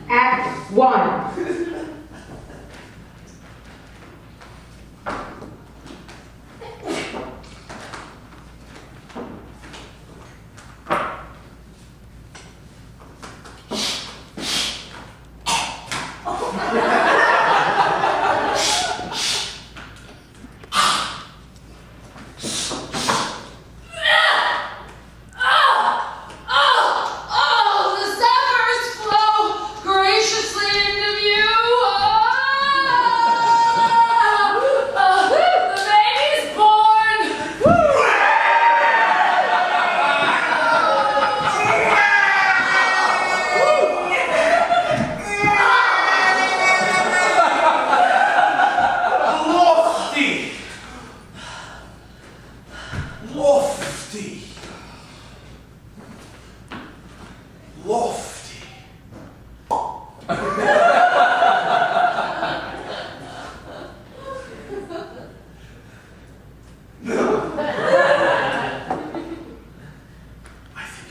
Act 1.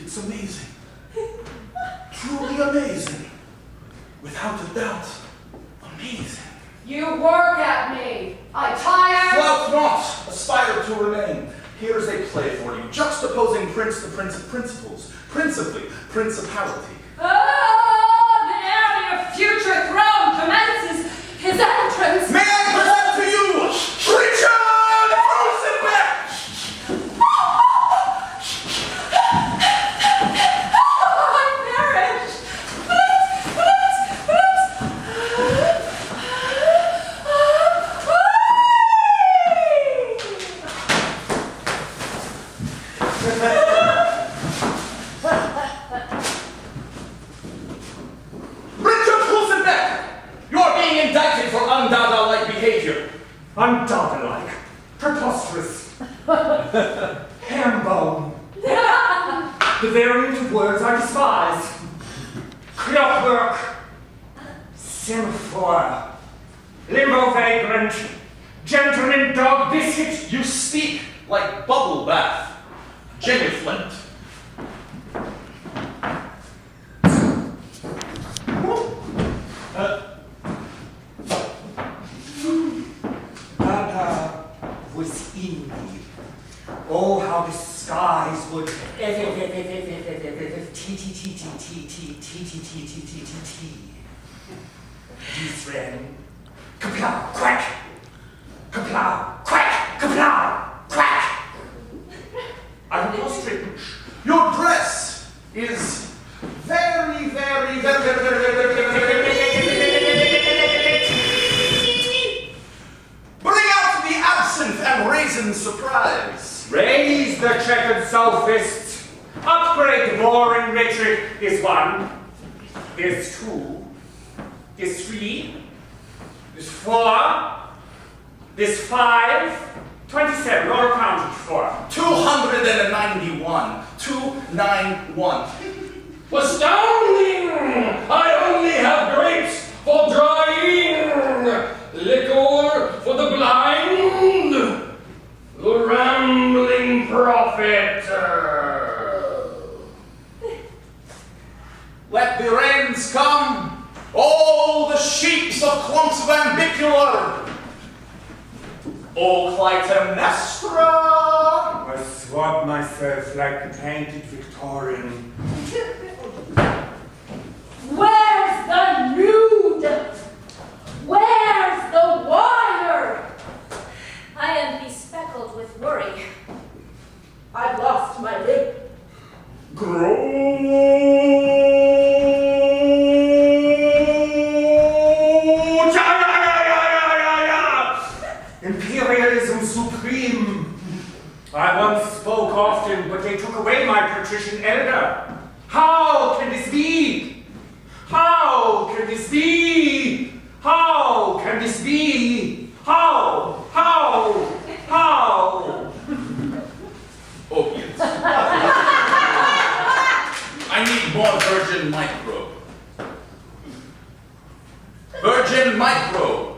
It's amazing. Truly amazing. Without a doubt, amazing. You work at me. I tire. Flout not, aspire to remain. Here's a play for you, juxtaposing prince to prince of principles, principally principality. Oh, the heir of future throne commences his entrance. May I present to you, Richard Rosenbeck! Undaughter-like, preposterous, hambone, the variant of words I despise, clockwork, semaphore, limbo vagrant, gentleman dog biscuit. You speak like bubble bath, genuflect. Was in me. Oh, how the skies would Israel. Kaplow, quack! Kaplow, quack! Kaplow, quack! I will prostrate. Your dress is very, very, very, very, very, very, very, very, very. Bring out the absinthe and raisin surprise. Raise the checkered sophists. Upgrade the boring rhetoric is one. There's two. There's three. There's four. There's 5. 27, all accounted for. 291. 291. Astounding! I only have grapes for drying, liquor for the blind, the rambling prophet. Let the rains come, all the sheeps of Clonspambicular. O Clytemnestra! I swab myself like a painted Victorian. Where's the nude? Where's the wire? I am bespeckled with worry. I've lost my lip. Imperialism supreme. I once spoke often, but they took away my patrician elder. How can this be? How can this be? How can this be? How? Opiates. I need more virgin microbe. Virgin microbe.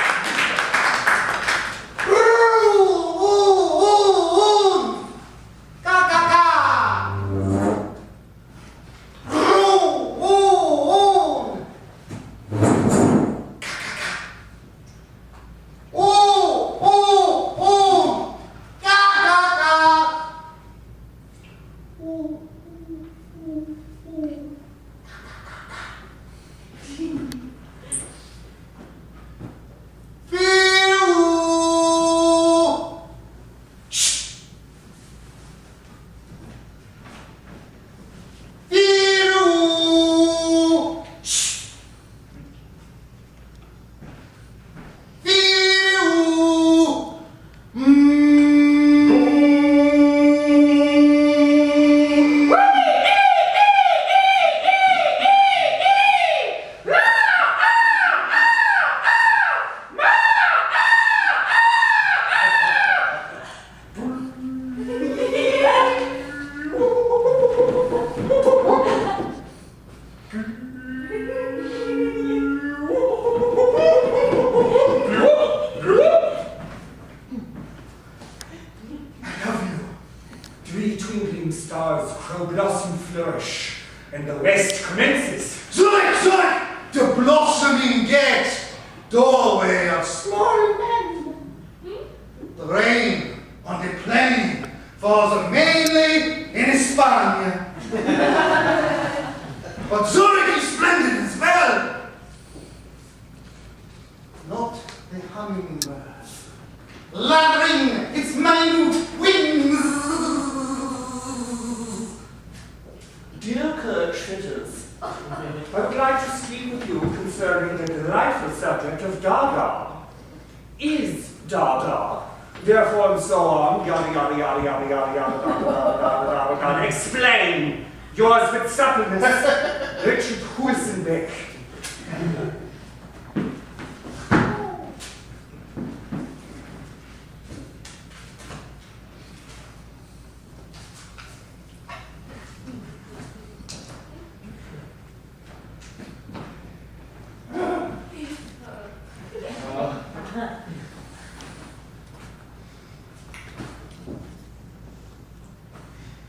doorway of small men. The rain on the plain falls mainly in España. But Zurich is splendid as well. Not the hummingbird, lathering its minute wings. Dear Kurt Schwitters, I would like to speak with you concerning the delightful subject of Dada. Is Dada, therefore and so on, yada yada yada yada yada yada yada yada. Explain. Yours with suppleness, Richard Huisenbeck.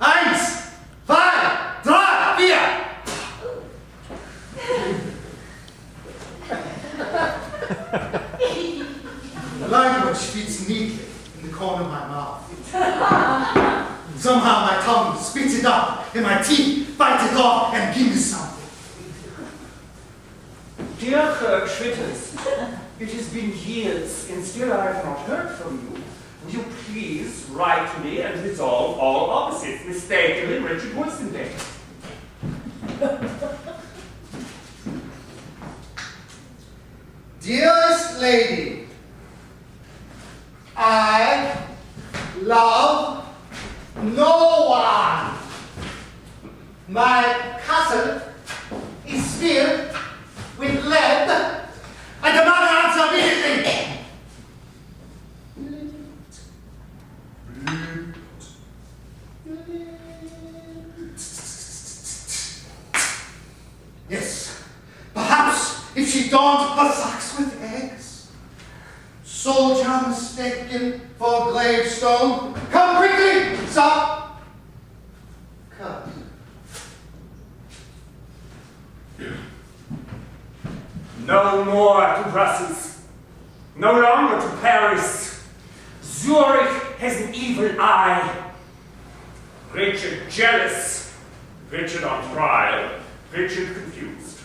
Eins, zwei, drei, vier. The language fits neatly in the corner of my mouth. Somehow my tongue spits it up and my teeth bite it off and give me something. Dear Kurt Schwitters, it has been years and still I have not heard from you. Will you please write to me and resolve all opposites, mistakenly Richard Huisenbeck? Dearest lady, I love no one. My castle is filled with lead. I demand an answer immediately. Yes, perhaps if she donned her socks with eggs. Soldier mistaken for gravestone. Come quickly, sir. Cut. No more to Brussels. No longer to Paris. Zurich has an evil eye. Richard jealous. Richard on trial. Richard confused.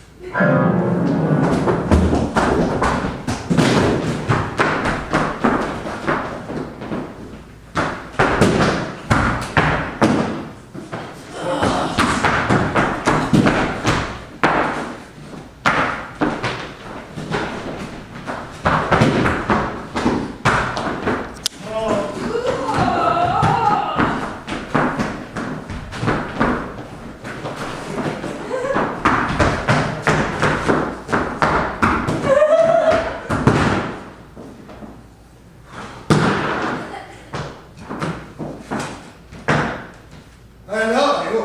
I love you.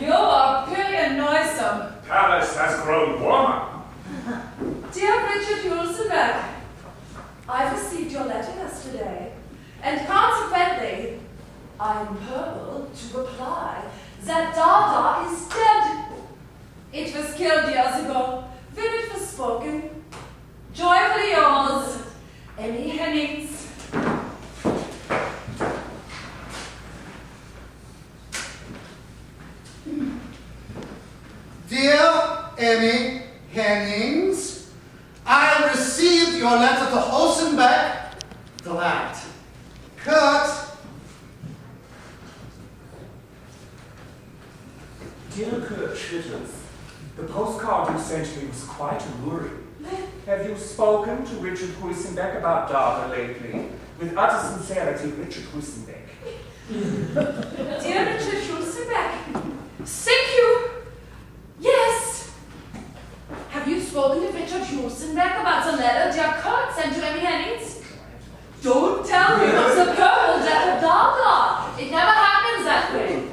You are pretty noisome. Paris has grown warmer. Dear Richard Huisenbeck, I received your letter yesterday, and consequently, I am purple to reply that Dada is dead. It was killed years ago when it was spoken. Joyfully yours, Emmy Hennings. Dear Emmy Hennings, I received your letter to Huisenbeck. Glad. Kurt. Dear Kurt Schwitters, the postcard you sent me was quite alluring. Have you spoken to Richard Huisenbeck about Dada lately? With utter sincerity, Richard Huisenbeck. Dear Richard Huisenbeck, thank you. Yes. Have you spoken to Richard Huisenbeck about the letter dear Kurt sent to Emmy Hennings? Don't tell me it's a purple death of Dada. It never happens that way.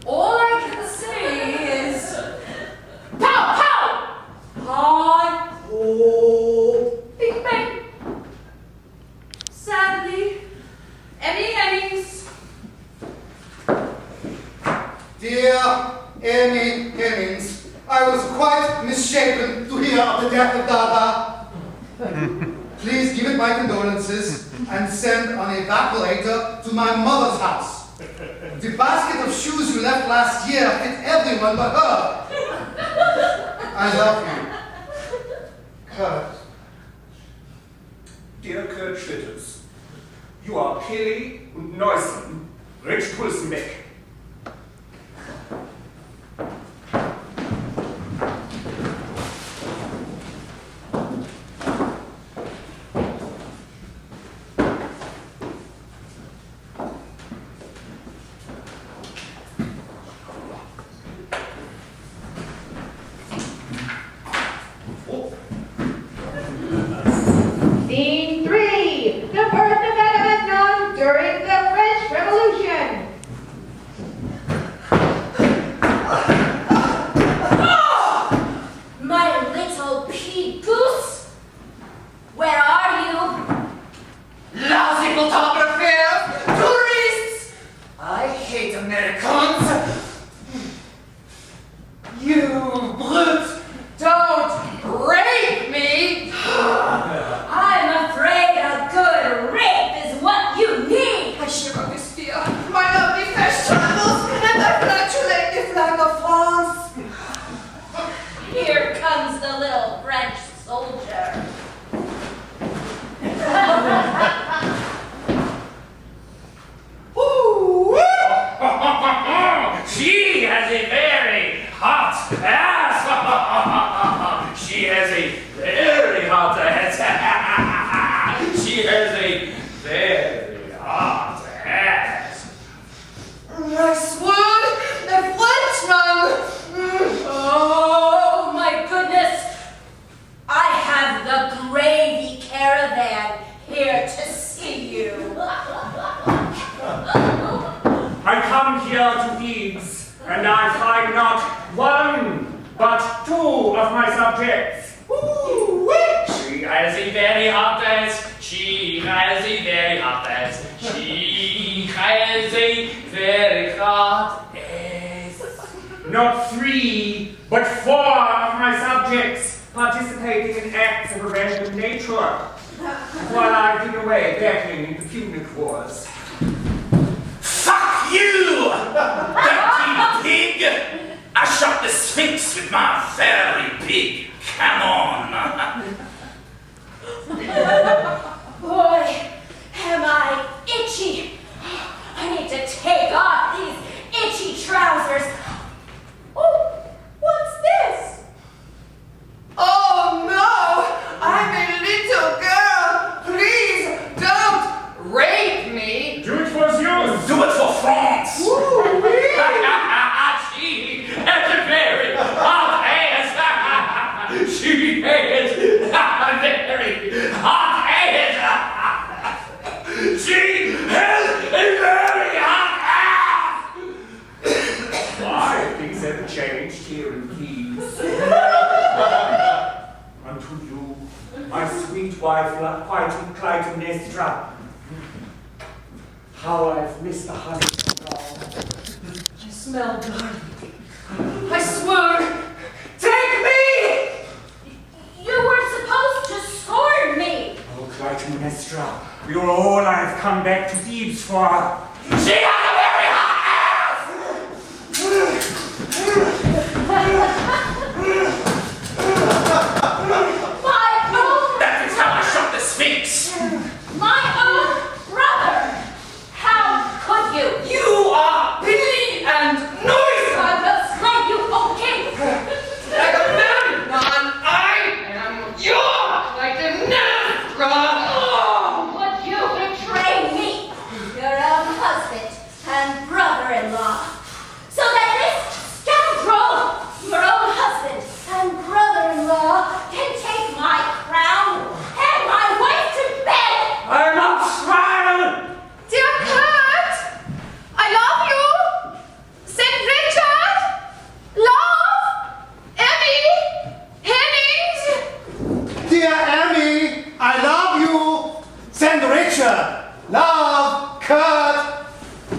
All I can say is, pow, pow, hi, oh, big bang. Sadly, Emmy Hennings. Dear Emmy Hennings, I was quite misshapen to hear of the death of Dada. Please give it my condolences and send an evaporator to my mother's house. The basket of shoes you left last year fit everyone but her. I love you. Kurt. Dear Kurt Schlitters, you are pilly und Neusen, recht pulsen weg. Scene 3. The birth of Agamemnon during the French Revolution. My little pea goose, where are you? Lousy photographers! Tourists! I hate Americans! You brutes! Don't rape me! I'm afraid a good rape is what you need. I shiver with fear. My lovely flesh trembles, and I congratulate the flag of France. Here comes the little French soldier. She has a very hot ass. She has a very hot ass. She has a very hot ass. I swear, the Frenchman! Oh my goodness! I have the gravy caravan here to see you. I come here to Thebes, and I find not one, but two of my subjects. She has a very hot ass. She has a very hot ass. She has a very hot ass. Not three, but four of my subjects participating in acts of a random nature, while I've been away battling in the Punic Wars. Fuck you! Dirty pig! I shot the Sphinx with my very big cannon. Boy, am I itchy. I need to take off these itchy trousers. Oh, what's this? Oh no! I'm a little girl! Please don't rape me! Do it for you! Do it for France! She has a very hot ass! She has a very hot ass! She has a very hot ass! Why, things have changed here in Thebes. Unto you, my sweet wife, Clytemnestra, how I've missed the honey from God. I smell blood. I swoon! Take me! You were supposed to sword me. Oh, Clytemnestra, you're all I've come back to Thebes for. She has a very hot My own, That is how I shot the Sphinx! my own brother. How could you? You are pilly and noisy! I will slay you, O king. Agamemnon, I am your Clytemnestra! Would you betray me, your own husband and brother-in-law, so that this scoundrel, your own husband and brother-in-law, can take my crown and my wife to bed? I'm not smiling! Dear Kurt, I love you. Saint Richard, love, Emmy, Hennings. Dear Emmy, I love you. Send Richard. Love, Kurt.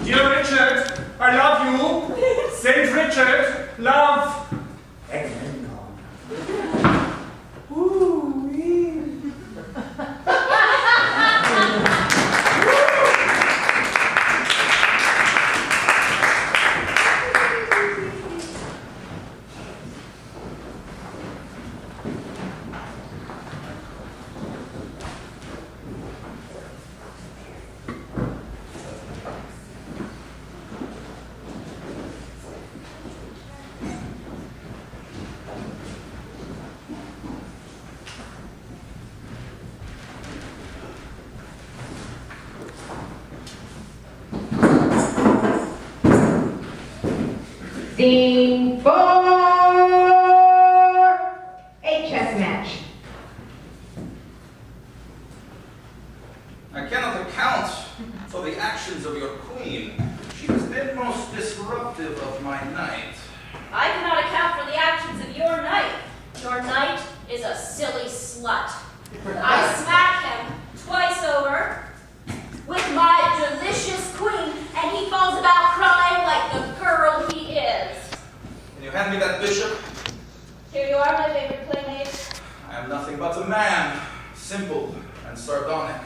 Dear Richard, I love you. Saint Richard, love Agamemnon. Scene 4, a chess match. I cannot account for the actions of your queen. She has been most disruptive of my night. I cannot account for the actions of your knight. Your knight is a silly slut. I smack him twice over with my delicious queen, and he falls about crying like the girl he is. Can you hand me that bishop? Here you are, my favorite playmate. I am nothing but a man, simple and sardonic.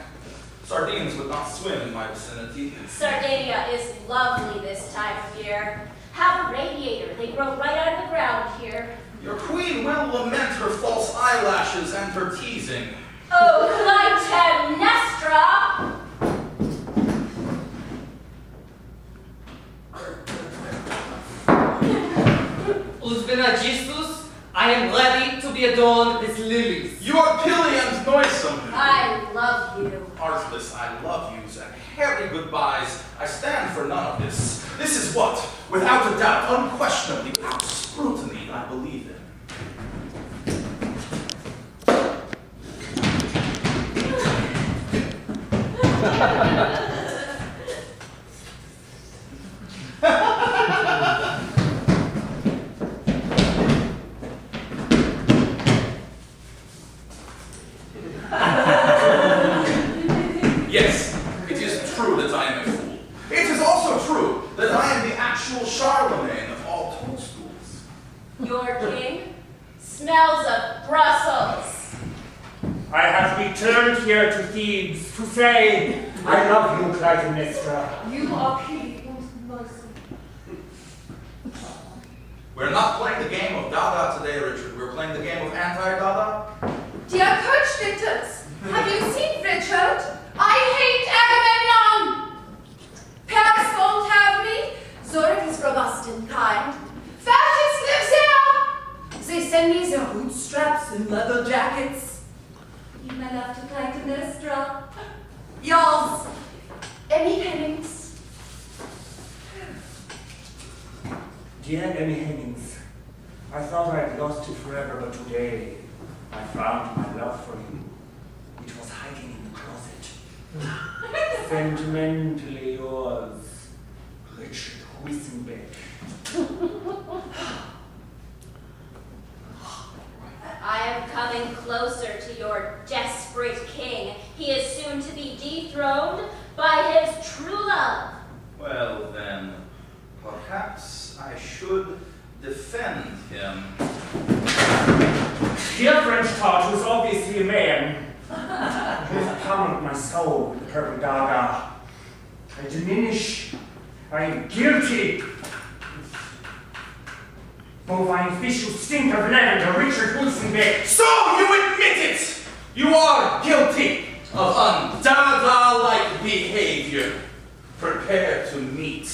Sardines would not swim in my vicinity. Sardinia is lovely this time of year. Have a radiator. They grow right out of the ground here. Your queen will lament her false eyelashes and her teasing. Oh, Clytemnestra! Usbenagistus, I am ready to be adorned with lilies. You are pilly and noisome. I love you. Artless I love yous and hairy goodbyes. I stand for none of this. This is what, without a doubt, unquestionably, without scrutiny, I believe in. Yes, it is true that I am a fool. It is also true that I am the actual Charlemagne of all toadstools. Your king smells of Brussels. I have returned here to Thebes to say I love you, Clytemnestra. You are pretty and merciful. We're not playing the game of Dada today, Richard. We're playing the game of anti-Dada. Dear Coach Victors, have you seen Richard? I hate Agamemnon! Paris won't have me. Zurich is robust and kind. Fascists lives here. They send me their bootstraps and leather jackets. Give my love to Clytemnestra. Yours, Emmy Hennings. Dear Emmy Hennings, I thought I'd lost you forever, but today I found my love for you. It was hiding in the closet. Sentimentally yours, Richard Huissenbeck. I am coming closer to your desperate king. He is soon to be dethroned by his true love. Well then, perhaps I should defend him. Dear French tart, who's obviously a man, you have pummeled my soul with the purple dagger. I diminish, I am guilty. Bovine fish who stink of lavender, Richard Huissenbeck. So you admit it! You are guilty of undada-like behavior. Prepare to meet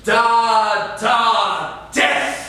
Dada death!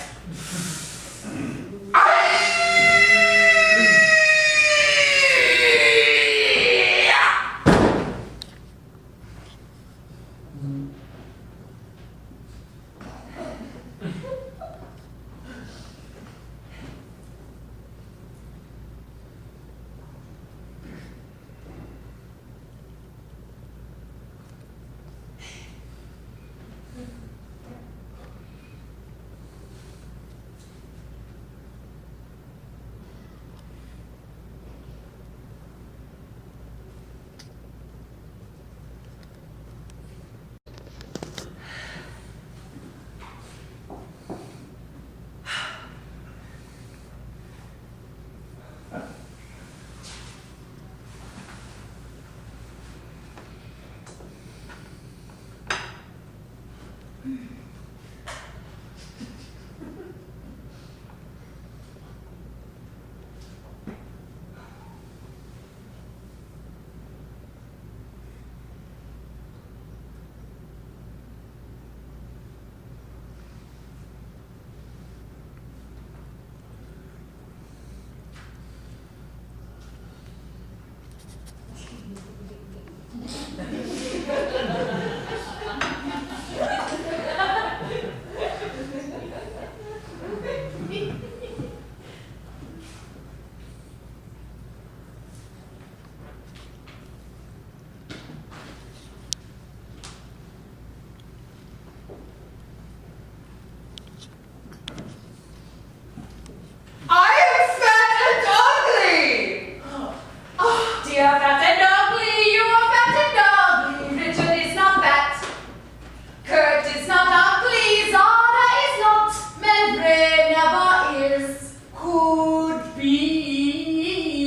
free.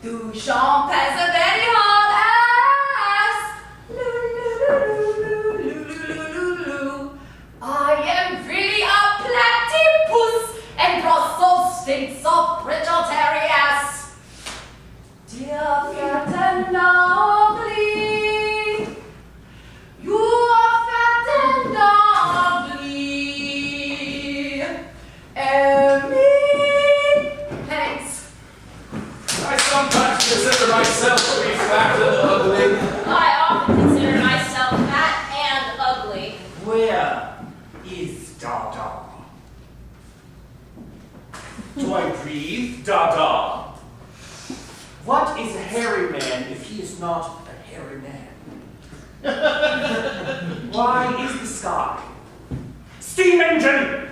Tu chantes a very hard ass. Loo. I am really a platypus, and Brussels stinks of Bridgetary ass. Dear fat and lovely, you are fat and lovely. Emmy, thanks. I sometimes consider myself to be fat and ugly. I often consider myself fat and ugly. Where is Dada? Do I breathe, Dada? What is a hairy man if he is not a hairy man? Why is the sky? Steam engine!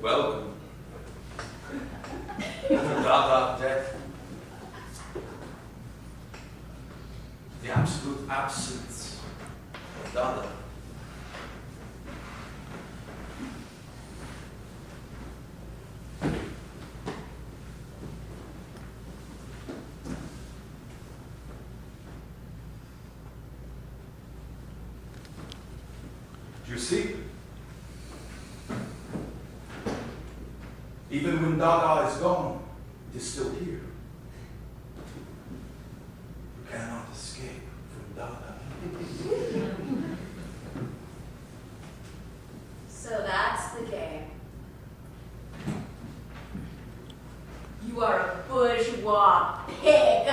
Welcome. Dada death. The absolute absence of Dada. Do you see? Even when Dada is gone, it is still here. You cannot escape from Dada. So that's the game. You are a bourgeois pig.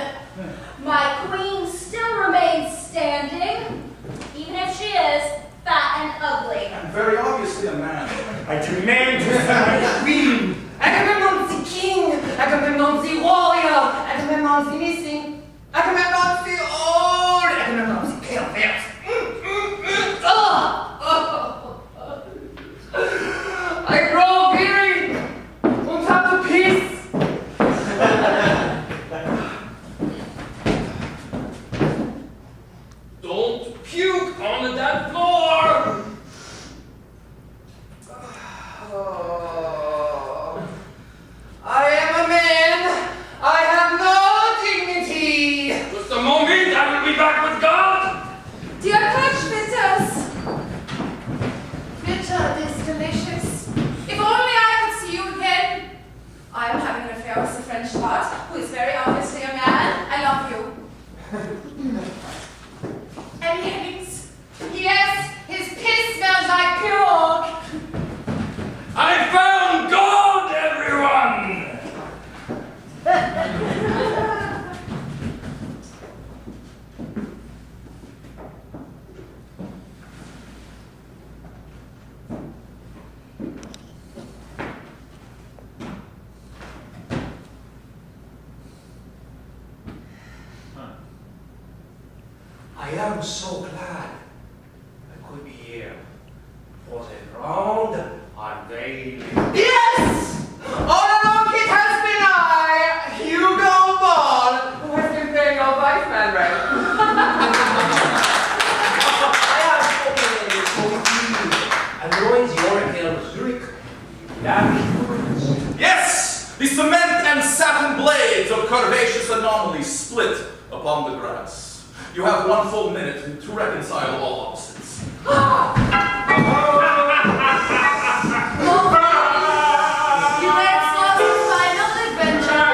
My queen still remains standing, even if she is fat and ugly. And very obviously a man. I demand to see my queen! Agamemnon the king, Agamemnon the warrior, Agamemnon the missing, Agamemnon the old, Agamemnon the pale face. I grow weary und have to piss. Don't puke on that floor! I am a man. I have no dignity. Just a moment, I will be back with God! Dear Coach Bitters, bitter is delicious. If only I could see you again. I am having an affair with the French lord, who is very obviously a man. I love you. And Higgins. Yes, his piss smells like pure. I found God, everyone! I am so glad I could be here for the round unveiling. Yes! All along it has been I, Hugo Ball, who has been playing your wife man, right? I have spoken with the oracle of Zurich. Yes! The cement and satin blades of curvaceous anomalies split upon the grass. You have 1 full minute to reconcile all opposites. You let us on final adventure.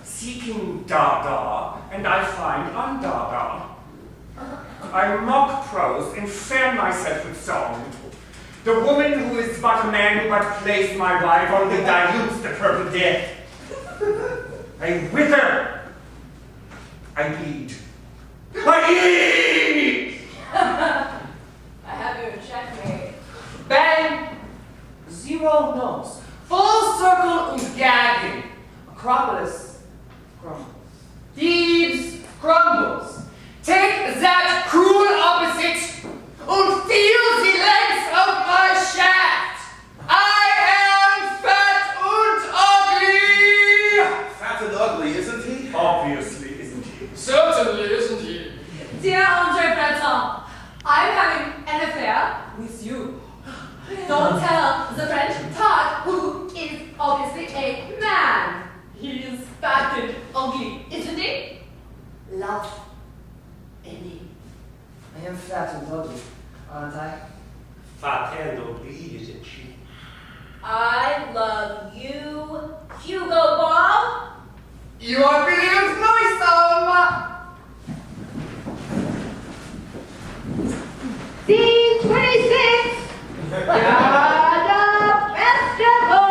seeking Dada, and I find undada. I mock prose and fan myself with song. The woman who is but a man who but plays my wife only dilutes the purple death. I wither. I bleed. I eat! I have you in checkmate. Bang! Zero nose. Full circle und gagging. Acropolis crumbles. Thebes crumbles. Take that cruel opposite and feel the length of my shaft. I am fat and ugly. Fat and ugly, isn't he? Obviously, isn't he? Certainly, isn't he? Dear Andre Breton, I'm having an affair with you. Don't tell the French Todd, who is obviously a man. He is fat and ugly, isn't he? Love Annie. I am fat and ugly, aren't I? Fat and ugly, isn't she? I love you, Hugo Ball. You are brilliant, noisome. Scene 26. Yada Festival.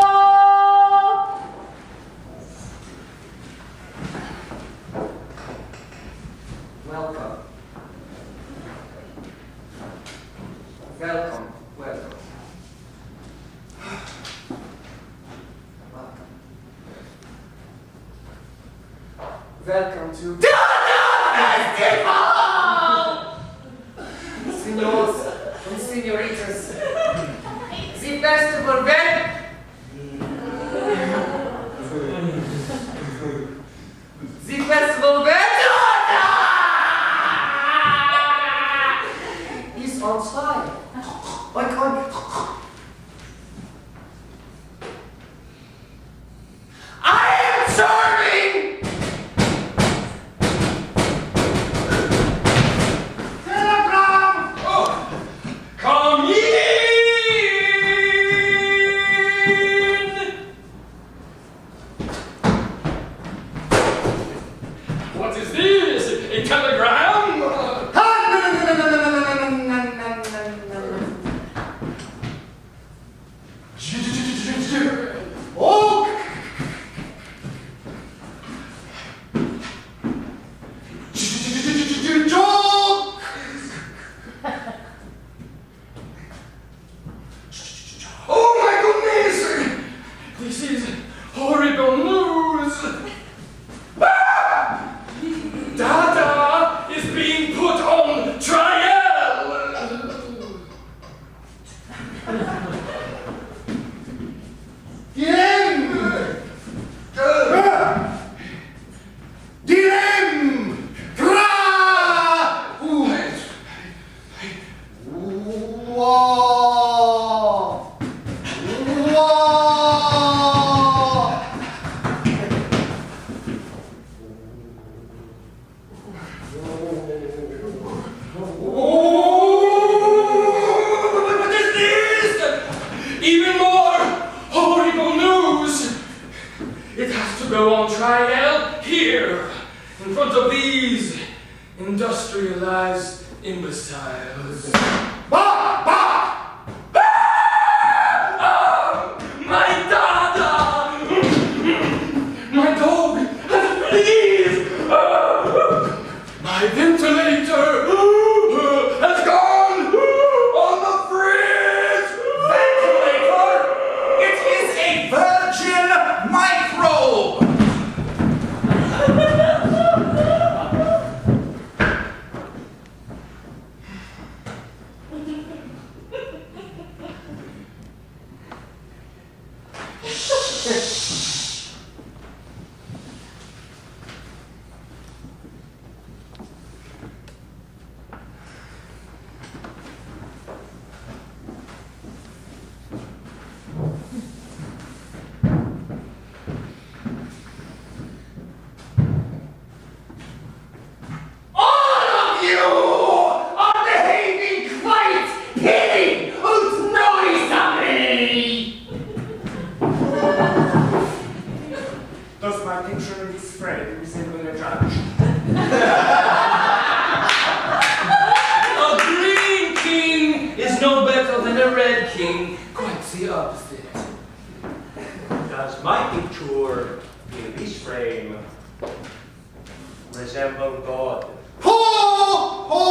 Welcome. Welcome. Welcome. Welcome. Welcome to Senors and senoritas. The festival bed. The festival bed is on fire. I am charming! Telegram! Oh, come in! What is this? A telegram? Oh! Joke! Oh my goodness! This is horrible news! Ah! Dada is being put on trial! Dilem! Tra! Wah! Wah! Oh, what is this? Even more horrible news! It has to go on trial here, in front of these industrialized imbeciles. Bah! Bah! My Dada! My dog has fleas! My ventilator has gone on the fridge! Ventilator! It is a virgin microbe! frame resembling a judge. A green king is no better than a red king. Quite the opposite. Does my picture in this frame resemble God? Ho, ho,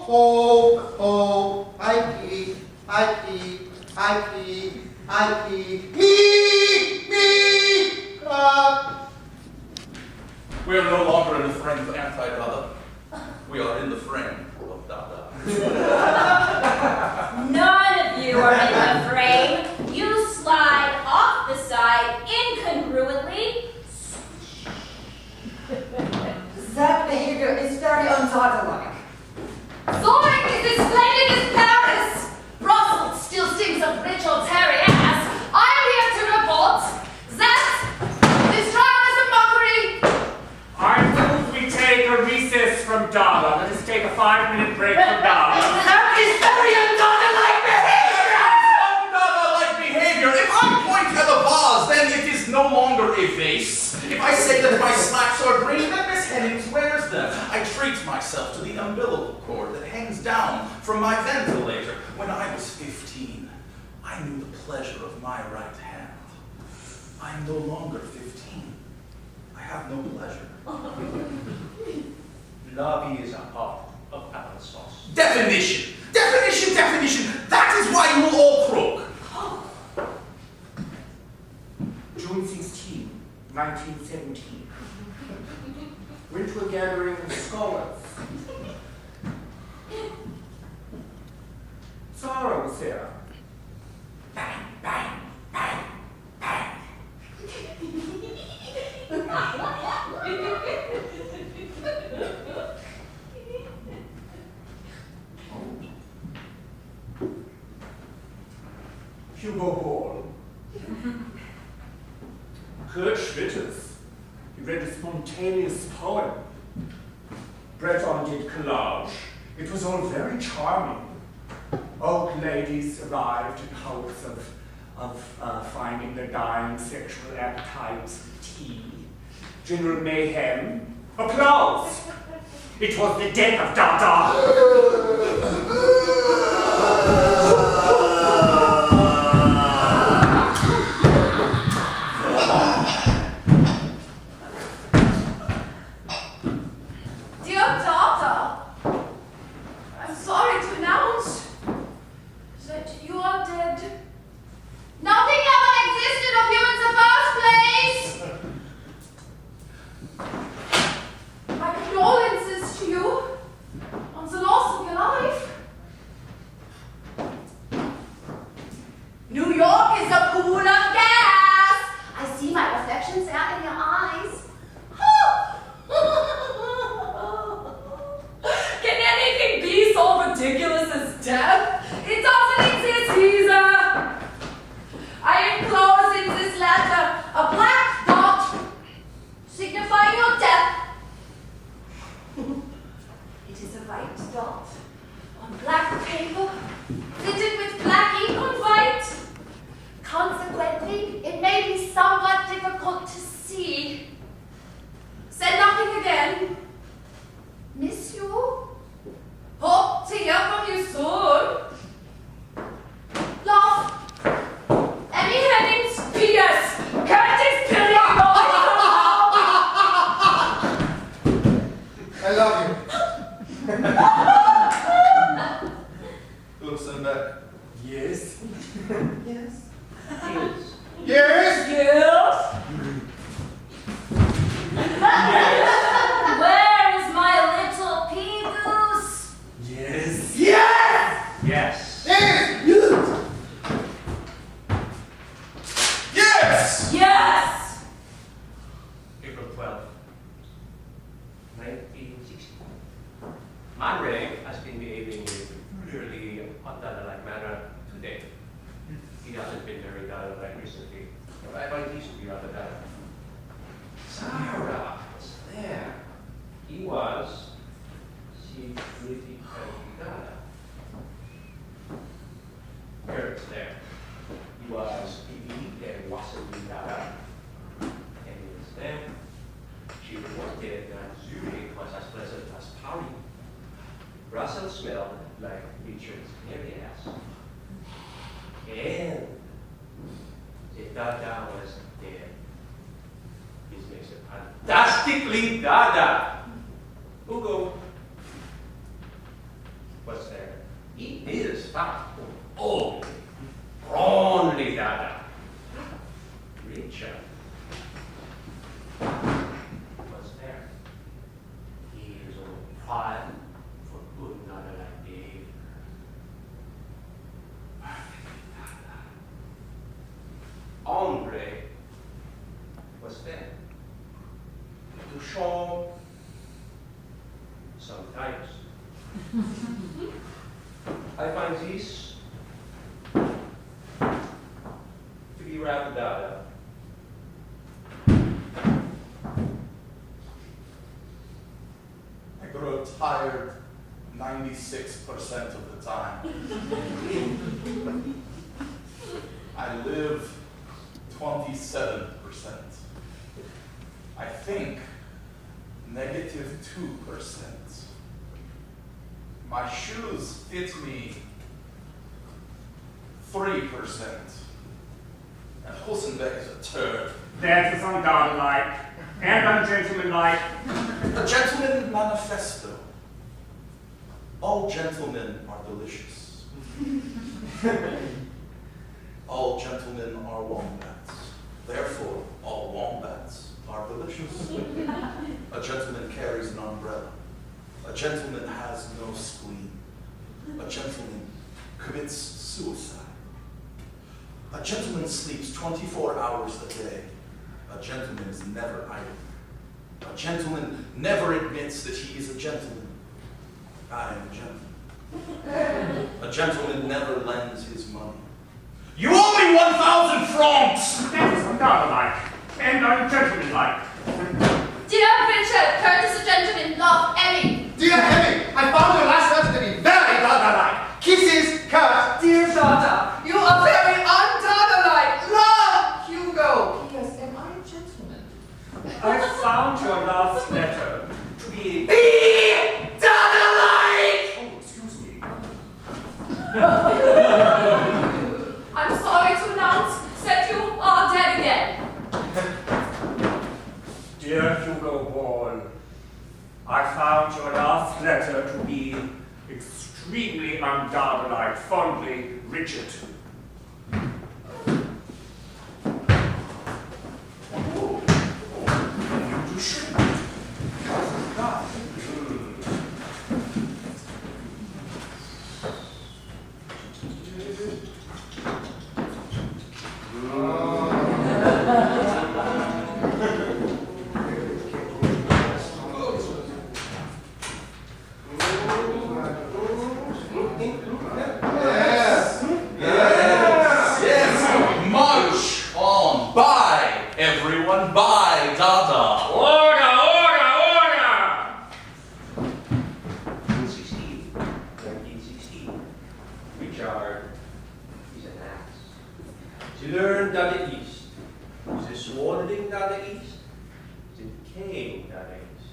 ho, ho. I pee, I pee, I pee, I pee. Me, We are no longer in the frame of anti-Dada. We are in the frame of Dada. None of you are in the frame. You slide off the side incongruently. That behavior is very undada-like. Zurich is as splendid as Paris. Brussels still stinks of rich old hairy ass. I'm here to report that this trial is a mockery. I move we take a recess from Dada. Let us take a 5-minute break from Dada. That is very undada-like Dada-like behavior. If I point at a vase, then it is no longer a vase. If I say that my slacks are green, then Miss Hennings wears them. I treat myself to the umbilical cord that hangs down from my ventilator. When I was 15, I knew the pleasure of my right hand. I am no longer 15. I have no pleasure. Love is a part of applesauce. Definition! Definition! Definition! That is why you will all croak. June 16, 1917. Went to a gathering of scholars. Zara was there. Bang, bang, bang, bang. Hugo Hall. Kurt Schwitters. He read a spontaneous poem. Breton did collage. It was all very charming. Old ladies arrived in hopes of finding their dying sexual appetites with tea. General mayhem. Applause! It was the death of Dada. Dear daughter, I'm sorry to announce that you are dead. Nothing ever existed of you in the first place. My condolences to you on the loss of your life. New York is a pool of gas. I see my reflections there in your eyes. Can anything be so ridiculous as death? It doesn't exist either. I enclose in this letter a black dot signifying your death. It is a white dot on black paper, written with black ink on white. Consequently, it may be somewhat difficult to see. Say nothing again. Miss you. Hope to hear from you soon. Love. Emmy Hennings, P.S. Curtis Pilly. I love you. Look, send back. Yes. Yes. Yes. Yes? Yes. Where is my little pea goose? Yes. Yes! Yes. Yes! Yes! Yes. April 12th, 1960. My ring has been behaving in a purely undada-like manner today. He hasn't been very dada-like recently, but I find he should be rather dada. Sarah was there. He was. She really dada. Kurt's there. He was. He wasn't dada. And he was there. Russell smelled like Richard's hairy ass. And the Dada was there. This makes it fantastically Dada. Hugo. What's there? It is fat. Only Dada. Richard. What's there? He is all pride for good Dada like Dave. Andre was there to show sometimes. I find this to be rather Dada. I grow tired 96% of the time. I live 27%. I think -2%. My shoes fit me 3%. And Hulsenbeck is a turd. That is undadalike and ungentlemanlike. A gentleman manifesto. All gentlemen are delicious. All gentlemen are wombats. Therefore, all wombats are delicious. A gentleman carries an umbrella. A gentleman has no spleen. A gentleman commits suicide. A gentleman sleeps 24 hours a day. A gentleman is never idle. A gentleman never admits that he is a gentleman. I am a gentleman. A gentleman never lends his money. You owe me 1,000 francs! That is undadalike and ungentlemanlike. Dear Richard, Curtis, a gentleman, love, Emmy. Dear Emmy, I found your last letter to be very Dada-like. Kisses, Kurt. Dear Dada, you are very undada-like. Love, Hugo. Yes, am I a gentleman? I found your last letter to be Dada-like! Oh, excuse me. I'm sorry to announce that you are dead again. Dear Hugo Ball, I found your last letter to be extremely undadalike. Fondly, Richard. You shouldn't. God. Yes! March on! Buy! Everyone buy Dada! Order, order, order! 1916. Richard is an axe. To learn Dada East. Is it swallowing Dada East? Is it decaying Dada East?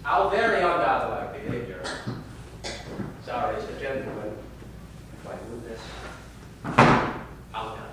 How very undada-like behavior. Sorry, it's a gentleman. My goodness. How dada.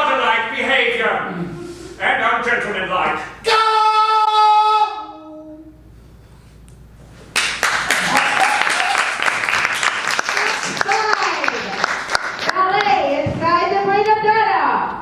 ladylike behavior and ungentlemanlike. Go! Ballet inside the brain of data.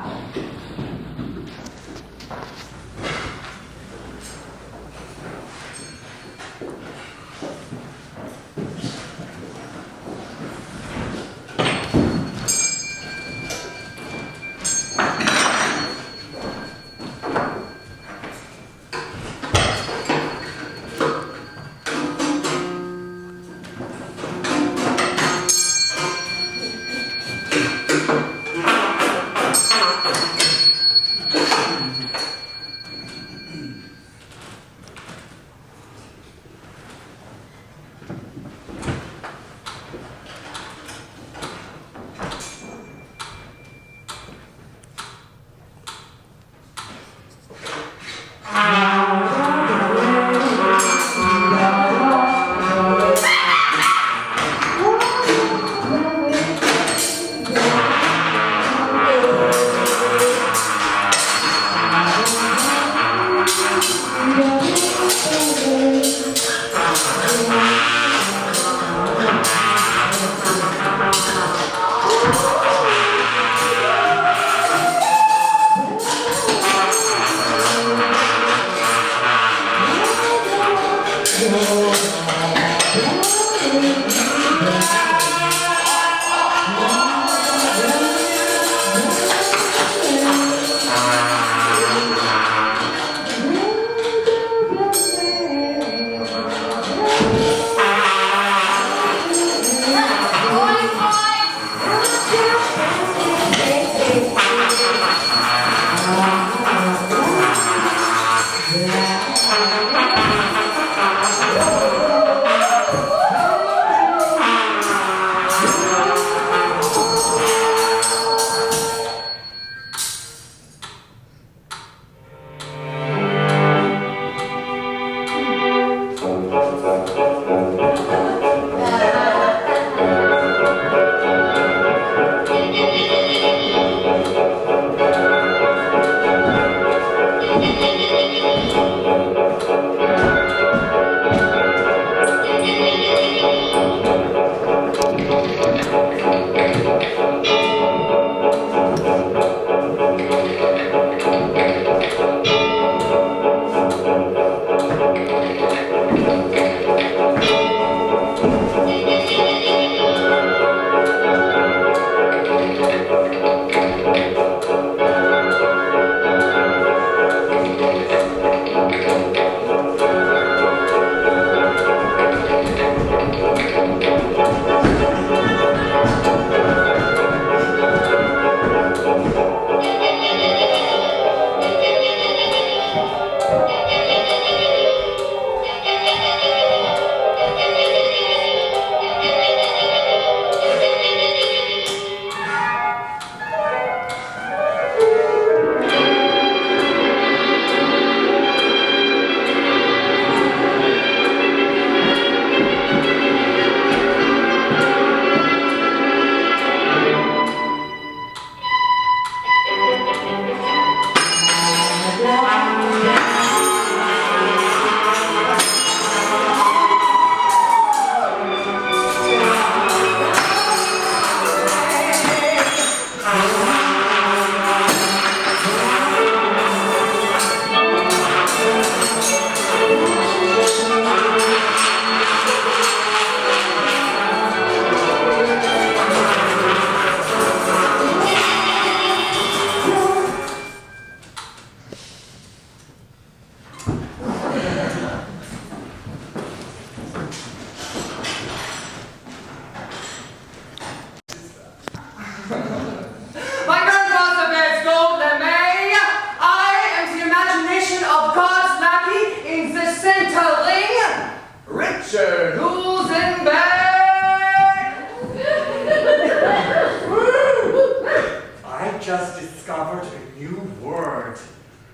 just discovered a new word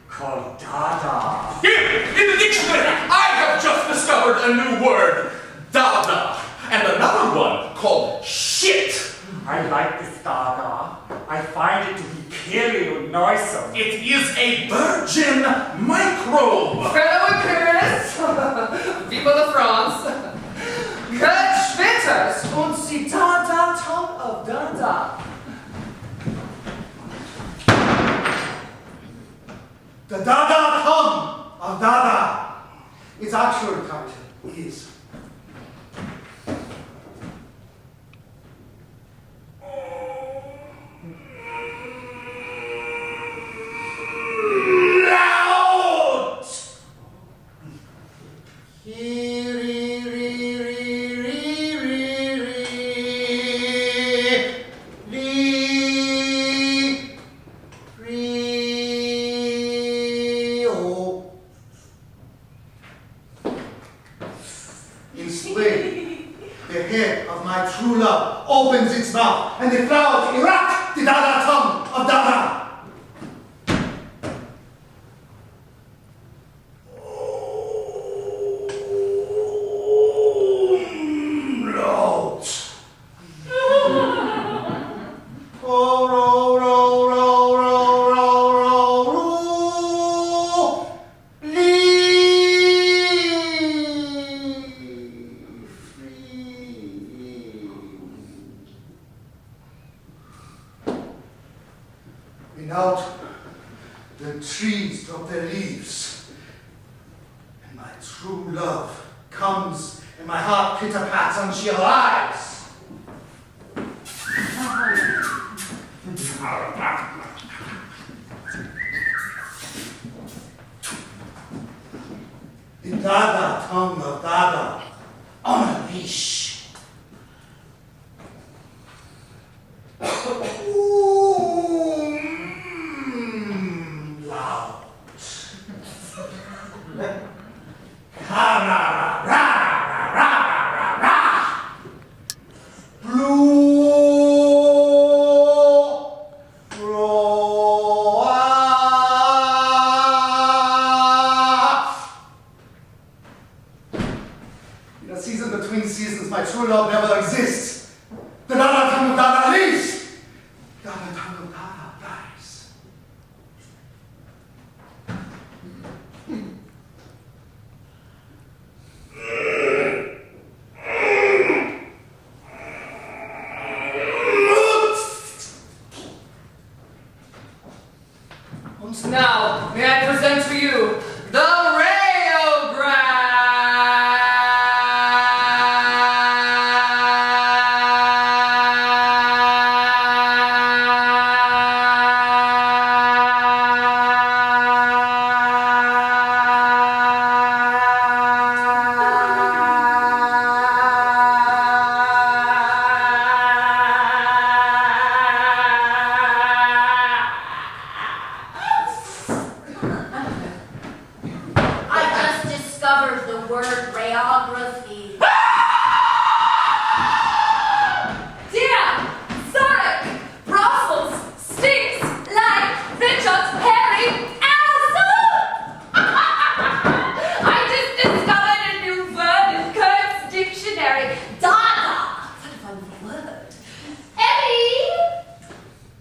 called Dada. Here, in the dictionary, I have just discovered a new word, Dada, and another one called shit. I like this Dada. I find it to be killing and noisome. It is a virgin microbe. Fellow Imperialists, Viva la France, Kurt Schwitters und sie Dada Tom of Dada. The Dada Tongue of Dada. Its actual title is Loud! In spring, the head of my true love opens its mouth and the flowers erupt the Dada tongue of Dada. Without the trees drop their leaves, and my true love comes, and my heart pitter-pats and she arrives. The Dada tongue of Dada on a leash. Loud. In a season between seasons, my true love never exists. The Dada tongue of Dada leaves. Dada tongue of Dada dies. And now, may I present to you the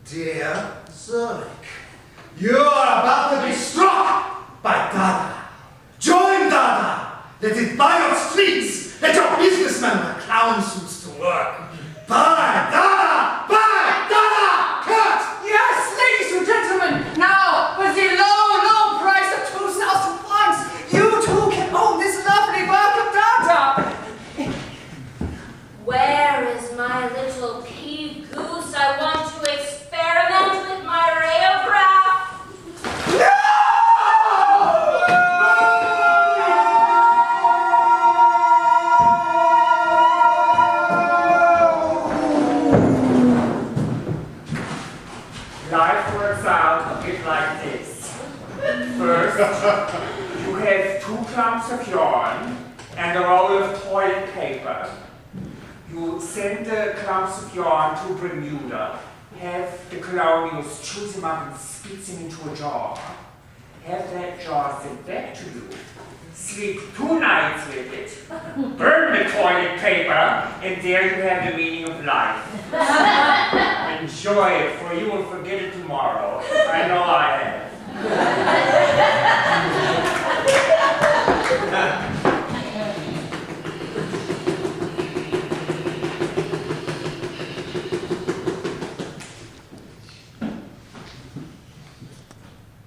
Dear Zurich, you are about to be struck by Dada. Join Dada. Let it buy your streets. Let your businessmen wear clown suits to work. Buy Dada! Buy Dada! Cut! Yes, ladies and gentlemen, now with the low price of 2,000 francs, you too can own this lovely work of Dada. Where is my little pea goose? I want to experiment with my rheograph. Life works out a bit like this. First, you have 2 clumps of yarn and a roll of toilet paper. You send the clumps of yarn to Bermuda, have the colonials chew them up and spit them into a jar, have that jar sent back to you. Sleep 2 nights with it. Burn the toilet paper, and there you have the meaning of life. Enjoy it, for you will forget it tomorrow. I know I have.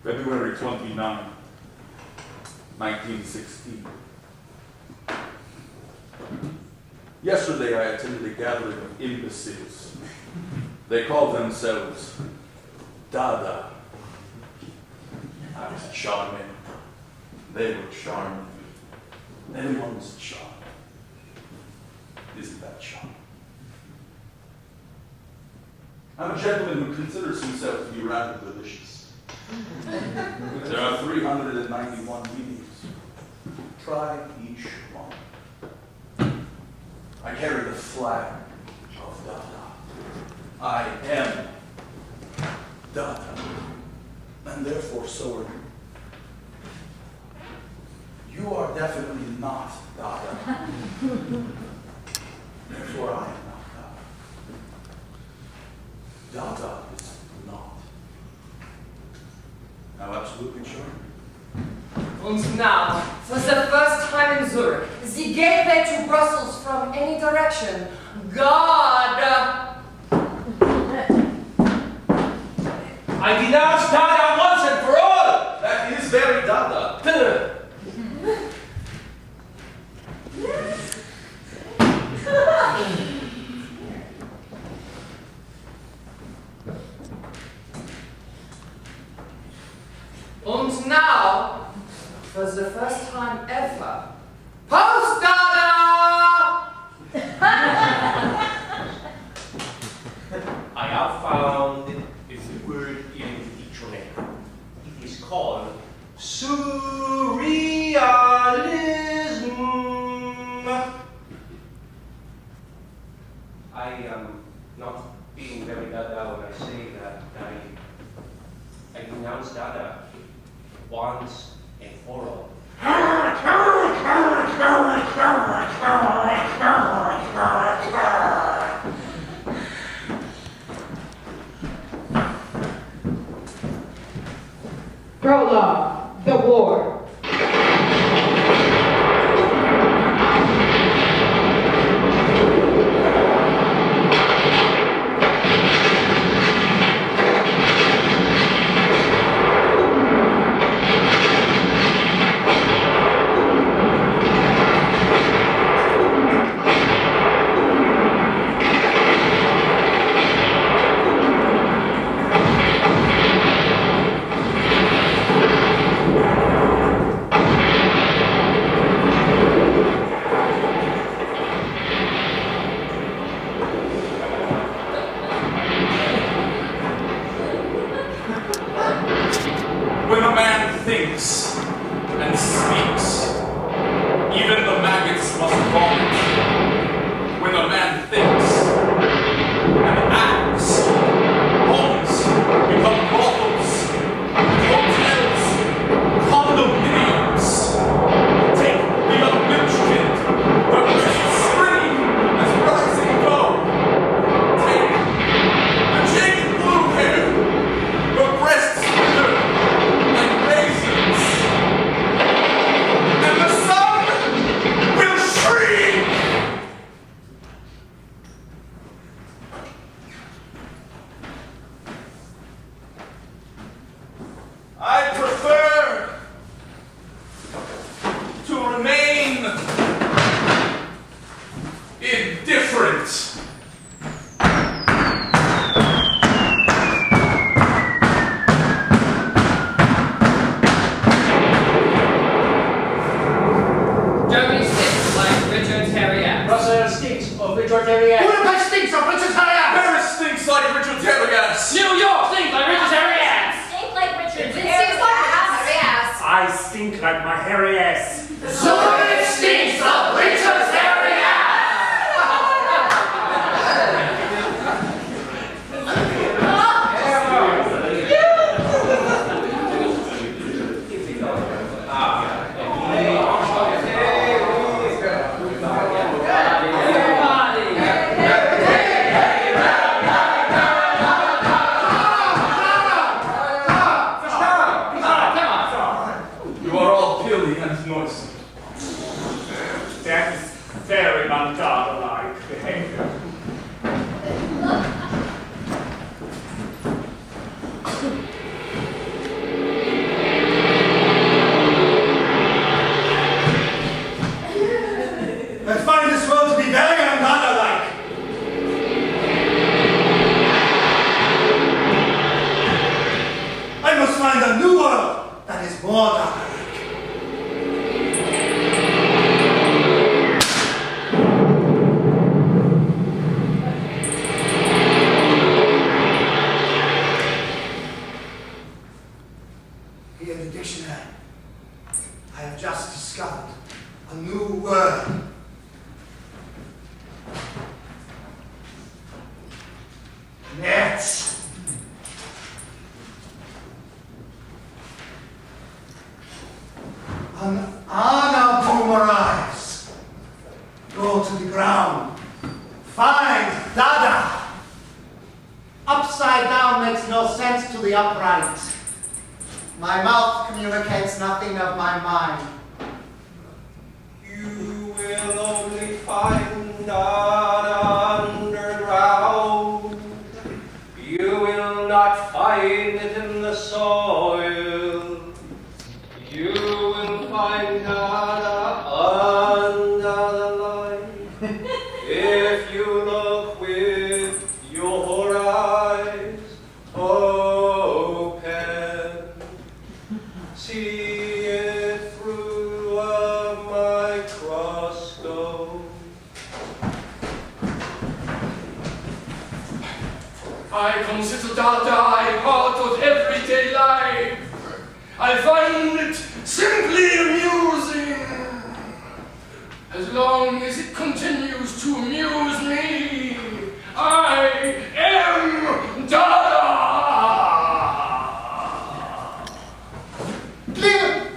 February 29, 1916. Yesterday I attended a gathering of imbeciles. They called themselves Dada. I was charming. They were charming. Everyone was charming. Isn't that charming? I'm a gentleman who considers himself to be rather delicious. There are 391 meetings. Try each one. I carry the flag of Dada. I am Dada, and therefore so are you. You are definitely not Dada. Therefore I am not Dada. Dada is not. Now absolutely sure. And now, for the first time in Zurich, the gateway to Brussels from any direction. God! I denounce Dada once and for all! That is very Dada. And now, for the first time ever, Post-Dada! I have found a word in the dictionary. It is called surrealism. I am not being very Dada when I say that I denounce Dada once and for all. Prologue, the war. When a man thinks and speaks, even the maggots must vomit. When a man thinks and acts, homes become brothels, hotels, condominiums. Take the young minstrel, the precious spring as rising glow. Take the jaded blue hair, the breasts wither like raisins, and the sun will shriek. I prefer to remain indifferent. Germany stinks like Richard Harriet. Brussels stinks of Richard Budapest stinks of Richard Harriet! Paris stinks like Richard Terrias. New York stinks like Richard Harriet! Stink like Richard. I stink like my hairy ass. Zurich stinks of Richard Harriet! is border. Here in the dictionary, I have just discovered a new word. Net. An honor to arise. Go to the ground. Find Dada. Upside down makes no sense to the upright. My mouth communicates nothing of my mind. You will only find Dada underground. You will not find it in the soil. You will find Dada under the light. If you look with your eyes open, see it through a microscope. I consider Dada a part of everyday life. I find it simply amusing. As long as it continues to amuse me, I am Dada! Clear!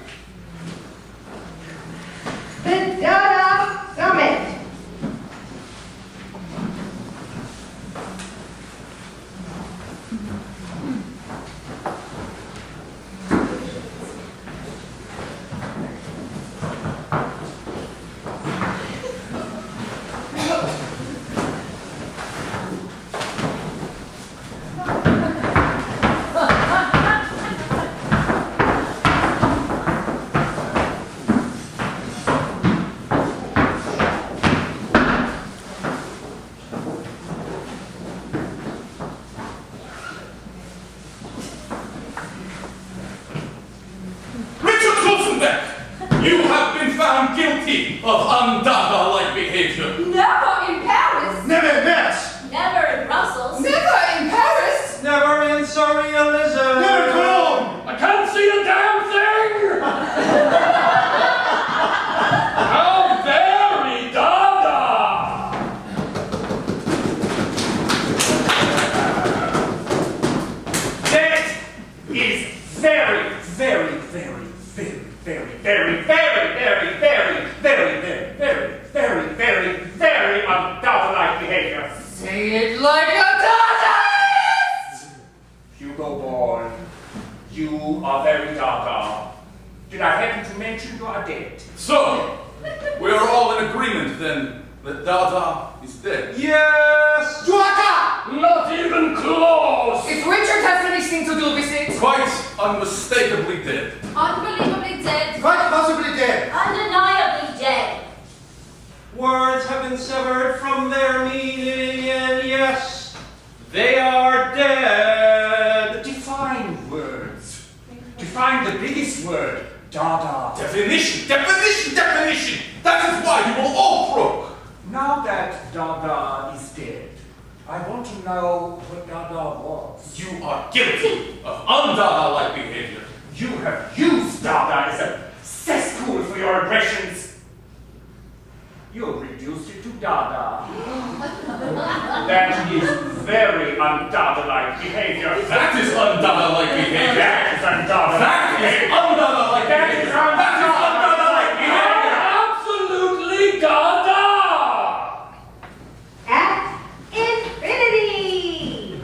The Dada Summit. You have been found guilty of undada-like behavior. Never in Paris. Never met! Never in Brussels. Never in Paris. Never in Surrey, Elizabeth. Never Cologne! I can't see a damn thing! How very Dada! That is very, very, very, very, very, very, very, very, very, very, very, very, very, very, very undada-like behavior. Say it like a Dadaist! Hugo Ball, you are very Dada. Did I happen to mention you are dead? So, we are all in agreement then that Dada is dead. Yes! Duaka! Not even close! If Richard has anything to do with it, Quite unmistakably dead. Unbelievably dead. Quite possibly dead. Undeniably dead. Words have been severed from their meaning, and yes, they are dead. Define words. Define the biggest word, Dada. Definition, definition, definition! That is why you will all croak! Now that Dada is dead, I want to know what Dada was. You are guilty of undada-like behavior. You have used Dada as a cesspool for your aggressions. You reduced it to Dada. That is very undada-like behavior. That is undada-like behavior. That is undada-like That is behavior. undada-like That behavior. is That is undada-like behavior. Absolutely Dada! At infinity!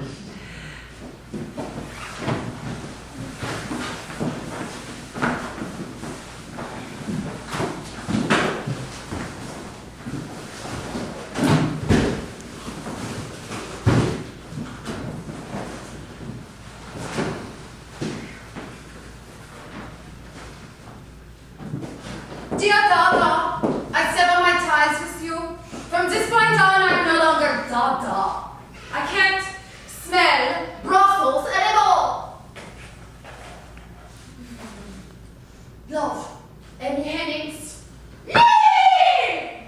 Dear Dada, I sever my ties with you. From this point on, I'm no longer Dada. I can't smell Brussels anymore. Love, Amy Hennings. Yay!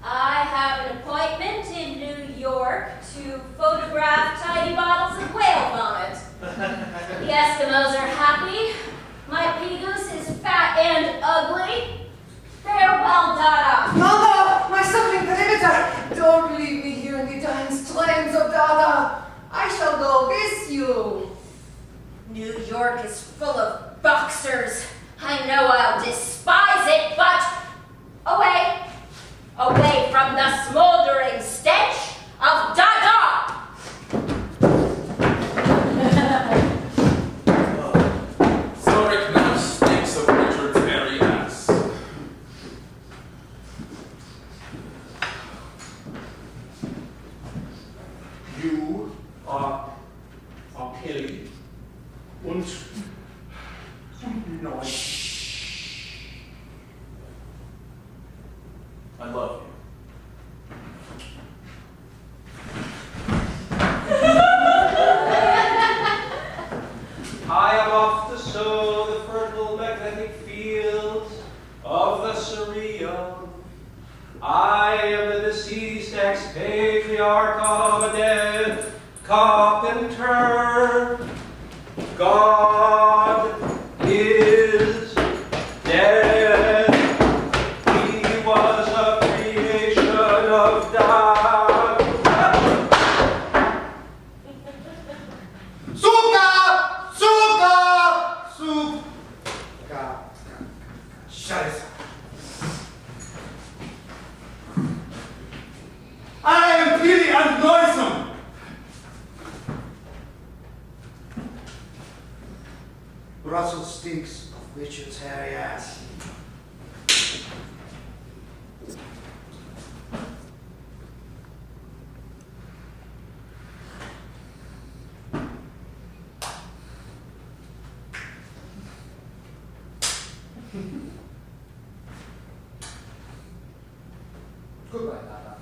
I have an appointment in New York to photograph tiny bottles of whale vomit. The Eskimos are happy. My pea-goose is fat and ugly. Farewell, Dada. Mother, my suckling perimeter, don't leave me here in the dying strains of Dada. I shall go with you. New York is full of boxers. I know I'll despise it, but away. Away from the smoldering stench of Dada! Zurich now stinks of Richard's hairy ass. You are Kelly und neu. I love you. I am off to sow the fertile magnetic fields of the Syrian. I am the deceased ex-patriarch of a dead carpenter. God is dead. He was a creation of God. Suka! Suka! Suka! Scheiße. I am really unnoisome. Russell stinks of Richard's hairy ass. Goodbye, Dada.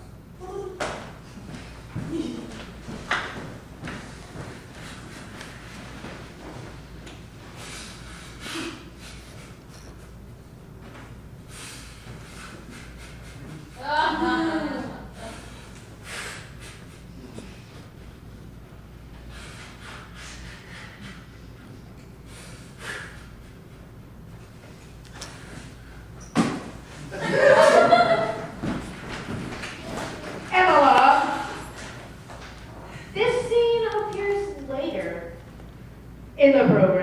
Epilogue. This scene appears later in the program.